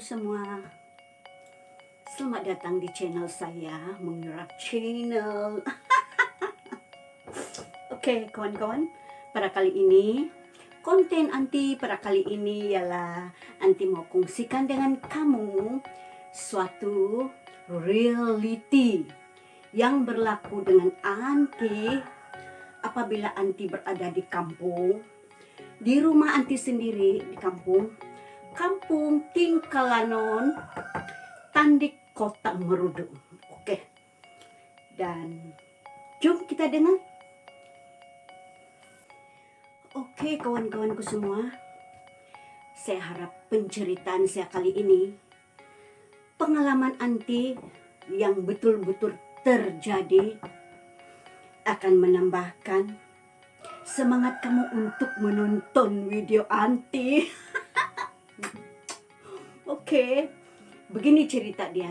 kawanku semua. Selamat datang di channel saya, Mengerak Channel. Oke, kawan-kawan, pada kali ini konten Anti pada kali ini ialah Anti mau kongsikan dengan kamu suatu reality yang berlaku dengan Anti apabila Anti berada di kampung, di rumah Anti sendiri di kampung Tingkalanon, Tandik, Kota Merudu. Oke. Dan jom kita dengar. Oke, kawan-kawanku semua. Saya harap penceritaan saya kali ini pengalaman Anti yang betul-betul terjadi akan menambahkan semangat kamu untuk menonton video Anti. Oke, begini cerita dia.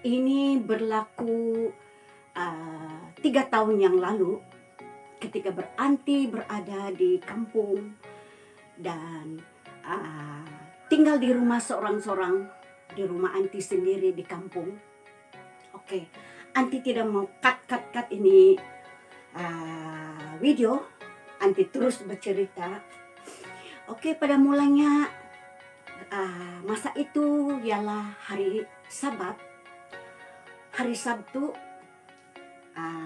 Ini berlaku 3 tahun yang lalu ketika Anti berada di kampung dan tinggal di rumah seorang-seorang, di rumah Anti sendiri di kampung. Oke, Anti tidak mau cut ini video. Anti terus bercerita. Oke, pada mulanya masa itu ialah hari Sabat. Hari Sabtu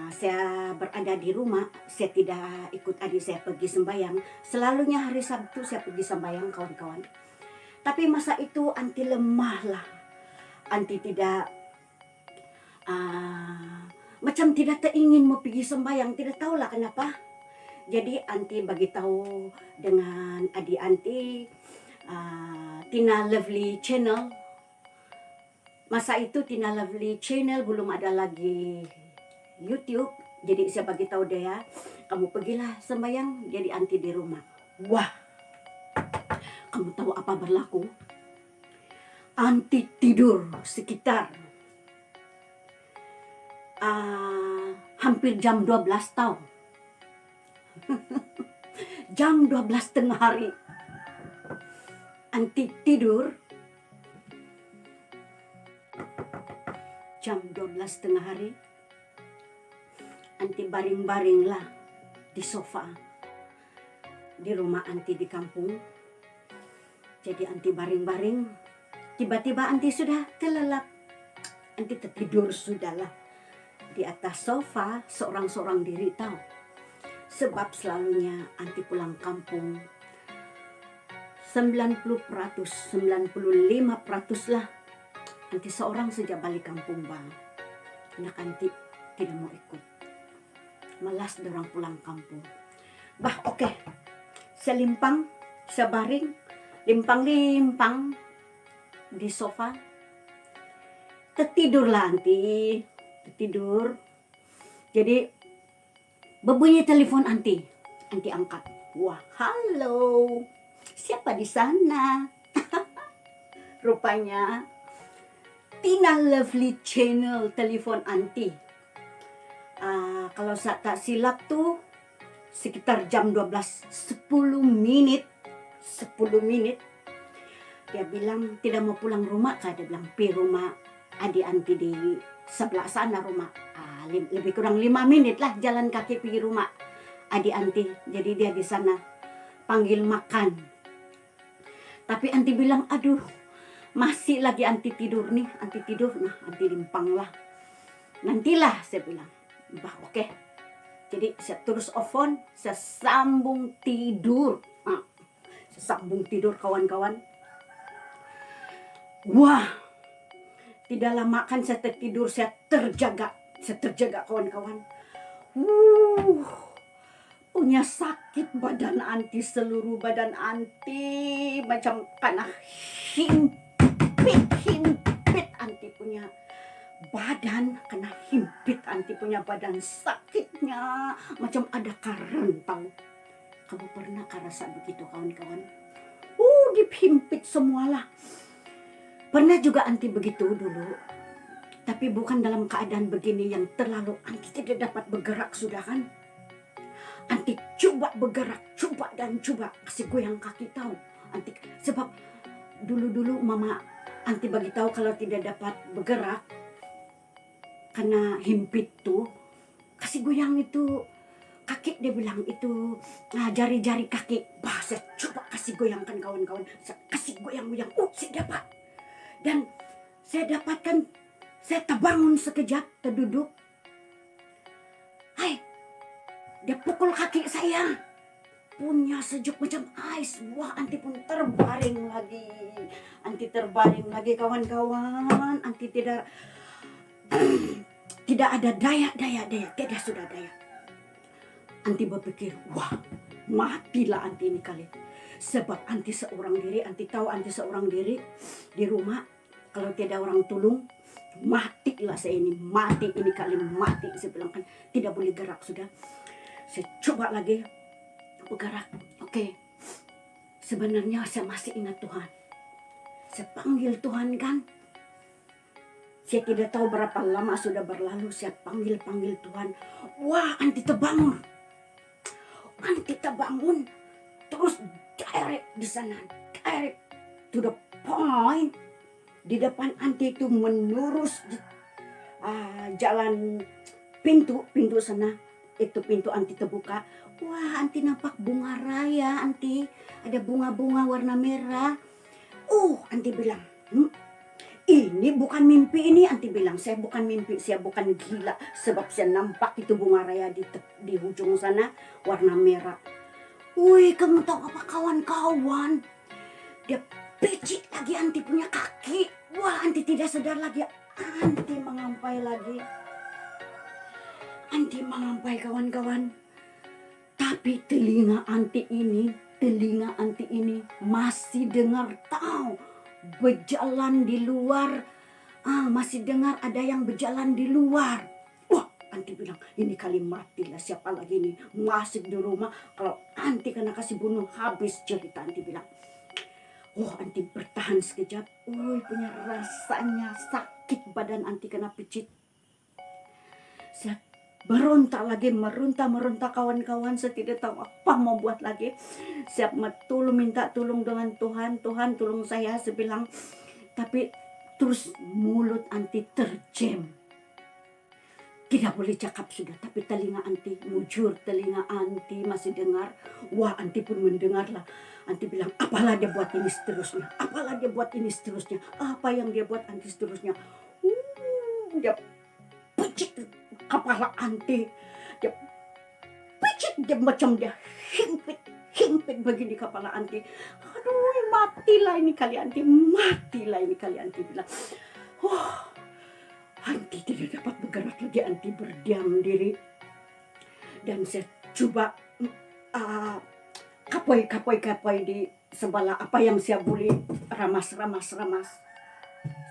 saya berada di rumah. Saya tidak ikut adik saya pergi sembahyang. Selalunya hari Sabtu saya pergi sembahyang, kawan-kawan. Tapi masa itu Anti lemah lah. Anti tidak macam tidak teringin mau pergi sembahyang. Tidak tahulah kenapa. Jadi Anti bagi tahu dengan adik Anti, Tina Lovely Channel. Masa itu Tina Lovely Channel belum ada lagi YouTube. Jadi saya bagi tahu dia, kamu pergilah sembahyang, jadi Anti di rumah. Wah, kamu tahu apa berlaku? Anti tidur sekitar hampir jam 12 tahun. Jam 12 tengah hari. Anti tidur jam 12 tengah hari. Anti baring-baring lah di sofa di rumah Anti di kampung. Jadi Anti baring-baring. Tiba-tiba Anti sudah terlelap. Anti tertidur sudahlah di atas sofa seorang-seorang diri tahu. Sebab selalunya Anti pulang kampung 90%, 95% lah Anti seorang saja balik kampung bang. Anak Anti tidak mau ikut. Malas dorang pulang kampung. Bah, oke. Saya limpang, saya baring, limpang di sofa. Tertidurlah Anti. Tertidur. Jadi berbunyi telepon Anti. Anti angkat. Wah, halo. Siapa di sana? Rupanya Tina Lovely Channel telepon Anti. Kalau saya tak silap tuh sekitar jam 12, 10 menit. Dia bilang tidak mau pulang rumah kah? Dia bilang pi rumah adik Anti di sebelah sana rumah. Lebih kurang 5 menit lah jalan kaki pergi rumah adik Anti. Jadi dia di sana panggil makan. Tapi Anti bilang, aduh, masih lagi Anti tidur nih. Anti tidur, nah Anti limpang lah. Nantilah saya bilang. Bah, oke. Jadi saya terus off phone, saya sambung tidur. Saya sambung tidur kawan-kawan. Wah, tidak lama kan saya tertidur, saya terjaga kawan-kawan. Punya sakit badan Anti, seluruh badan Anti macam kena himpit Anti punya badan, kena himpit Anti punya badan, sakitnya macam ada karen tahu. Kamu pernah rasa begitu kawan-kawan? Dihimpit semualah. Pernah juga Anti begitu dulu. Tapi bukan dalam keadaan begini yang terlalu Anti tidak dapat bergerak sudah kan? Anti coba bergerak, coba. Kasih goyang kaki tahu. Anti sebab dulu-dulu mama anti bagi tahu kalau tidak dapat bergerak karena himpit tuh, kasih goyang itu kaki, dia bilang itu jari-jari kaki. Bah, saya coba kasih goyangkan kawan-kawan, saya kasih goyang-goyang, saya dapat. Dan saya dapatkan, saya terbangun sekejap, terduduk. Hai, dia pukul kaki saya, punya sejuk macam ais. Wah, anti pun terbaring lagi. Anti terbaring lagi kawan-kawan. Anti tidak tidak ada daya, tidak sudah daya. Anti berpikir, wah, matilah anti ini kali. Sebab anti seorang diri, anti tahu anti seorang diri di rumah, kalau tidak orang tolong, matilah saya ini, mati ini kali, mati. Saya bilang kan, tidak boleh gerak sudah. Saya coba lagi bergerak. Oke. Sebenarnya saya masih ingat Tuhan. Saya panggil Tuhan kan. Saya tidak tahu berapa lama sudah berlalu, saya panggil Tuhan. Wah, anti terbangun. Anti terbangun. Terus direct di sana, direct to the point. Di depan anti itu menurus jalan pintu sana. Itu pintu anti terbuka. Wah, anti nampak bunga raya, anti. Ada bunga-bunga warna merah. Anti bilang, ini bukan mimpi ini. Anti bilang, saya bukan mimpi, saya bukan gila. Sebab saya nampak itu bunga raya di ujung sana, warna merah. Wih, kamu tahu apa kawan-kawan? Dia picit lagi anti punya kaki. Wah, anti tidak sadar lagi. Anti mengampai lagi. Anti mengampai kawan-kawan. Tapi telinga anti ini masih dengar tahu berjalan di luar. Masih dengar ada yang berjalan di luar. Wah, anti bilang, ini kali matilah, siapa lagi nih masih di rumah. Kalau anti kena kasih bunuh, habis cerita. Anti bilang, anti bertahan sekejap. Punya rasanya sakit badan anti kena picit. Saya berontak lagi, meronta kawan-kawan. Saya tidak tahu apa mau buat lagi. Saya minta tolong dengan Tuhan. Tuhan tolong saya, saya bilang. Tapi terus mulut anti terjem. Tidak boleh cakap sudah. Tapi telinga anti, mujur telinga anti masih dengar. Wah, anti pun mendengar lah. Anti bilang, apalah dia buat ini seterusnya. Apalah dia buat ini seterusnya. Apa yang dia buat anti seterusnya. Dia picit kepala anti. Dia picit, dia macam dia himpit begini kepala anti. Aduh, matilah ini kali anti. Bilang, anti tidak dapat bergerak lagi. Anti berdiam diri. Dan saya coba kapai di sebelah apa yang saya boleh ramas.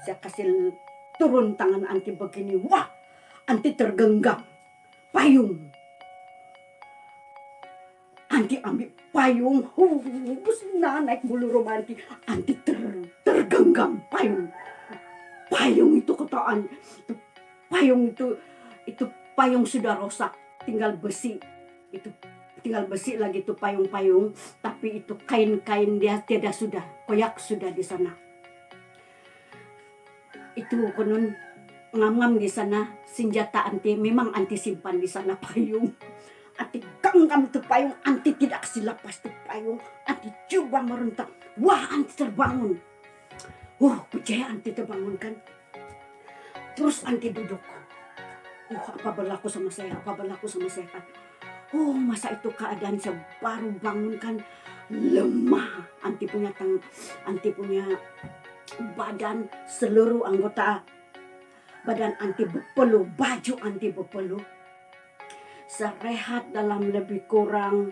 Saya kasih turun tangan anti begini. Wah, anti tergenggam payung. Anti ambil payung, naik bulu rumah anti. Anti tergenggam payung. Payung itu ketaan. Payung itu payung sudah rosak, tinggal besi. Itu tinggal besi lagi itu payung-payung, tapi itu kain-kain dia tidak sudah, koyak sudah di sana. Itu konon ngam-ngam di sana senjata anti, memang anti simpan di sana payung. Anti genggam itu payung, anti tidak kasih lepas itu payung. Anti coba merontak. Wah, anti terbangun. Percaya anti terbangun kan. Terus anti duduk. Apa berlaku sama saya kan. Masa itu keadaan saya baru bangun kan, lemah. Anti punya badan, seluruh anggota badan anti berpeluh, baju anti berpeluh. Saya rehat dalam lebih kurang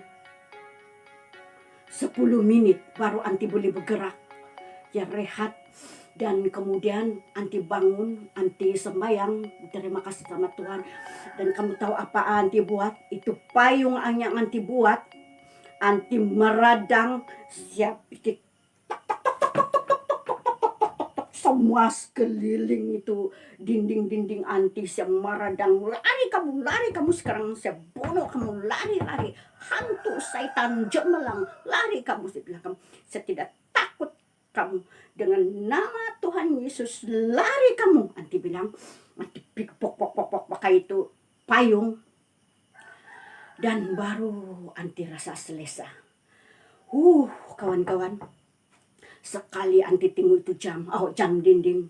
10 menit baru anti boleh bergerak. Ya rehat. Dan kemudian anti bangun, anti sembahyang, terima kasih sama Tuhan. Dan kamu tahu apa anti buat? Itu payung yang anti buat, anti meradang, siap pikir semua sekeliling itu dinding-dinding anti. Saya meradang, lari kamu sekarang saya bunuh kamu, lari hantu setan jemelang, lari kamu. Saya bilang, saya tidak takut kamu. Dengan nama Tuhan Yesus lari kamu. Anti bilang, anti pok pakai itu payung. Dan baru anti rasa selesa. Kawan-kawan. Sekali anti tengok itu jam dinding.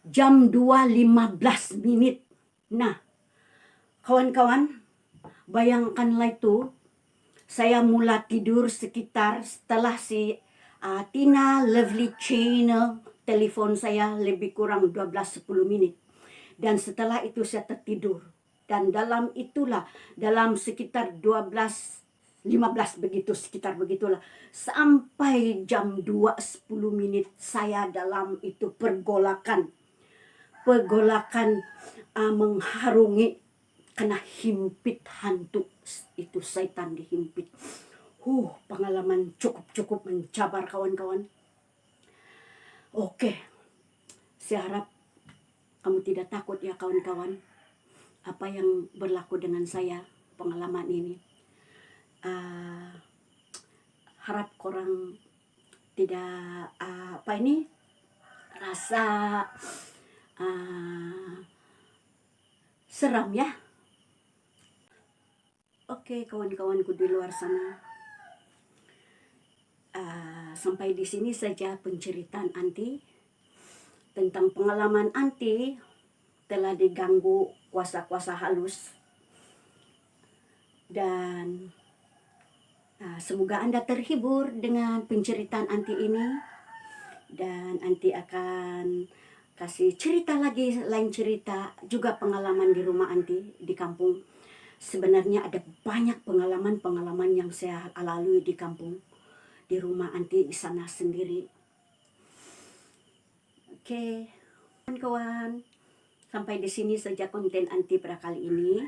Jam 2.15. Nah, kawan-kawan, bayangkanlah itu, saya mula tidur sekitar setelah si Tina Lovely Channel telepon saya lebih kurang 12-10 menit. Dan setelah itu saya tertidur. Dan dalam sekitar 12.15 begitu, sekitar begitulah. Sampai jam 2.10 saya dalam itu pergolakan mengharungi kena himpit hantu. Itu setan dihimpit. Pengalaman cukup mencabar kawan-kawan. Oke, saya harap kamu tidak takut ya kawan-kawan. Apa yang berlaku dengan saya, pengalaman ini. Harap korang tidak rasa seram ya. Oke, kawan-kawanku di luar sana. Sampai di sini saja penceritaan Anti tentang pengalaman Anti telah diganggu kuasa-kuasa halus. Dan semoga Anda terhibur dengan penceritaan Anti ini. Dan Anti akan kasih cerita lagi, lain cerita juga pengalaman di rumah Anti di kampung. Sebenarnya ada banyak pengalaman yang saya lalui di kampung, di rumah Anti di sana sendiri. Oke, kawan-kawan, sampai di sini saja konten Anti pada kali ini.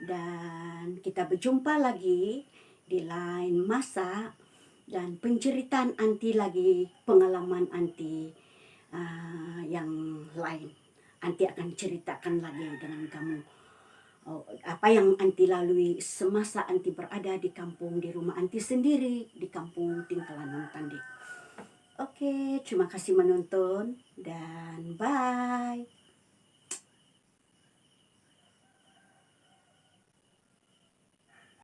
Dan kita berjumpa lagi di lain masa dan penceritaan Anti lagi, pengalaman Anti yang lain. Anti akan ceritakan lagi dengan kamu apa yang Anti lalui semasa Anti berada di kampung, di rumah Anti sendiri, di kampung Tingkalan Tandi. Oke, terima kasih menonton dan bye.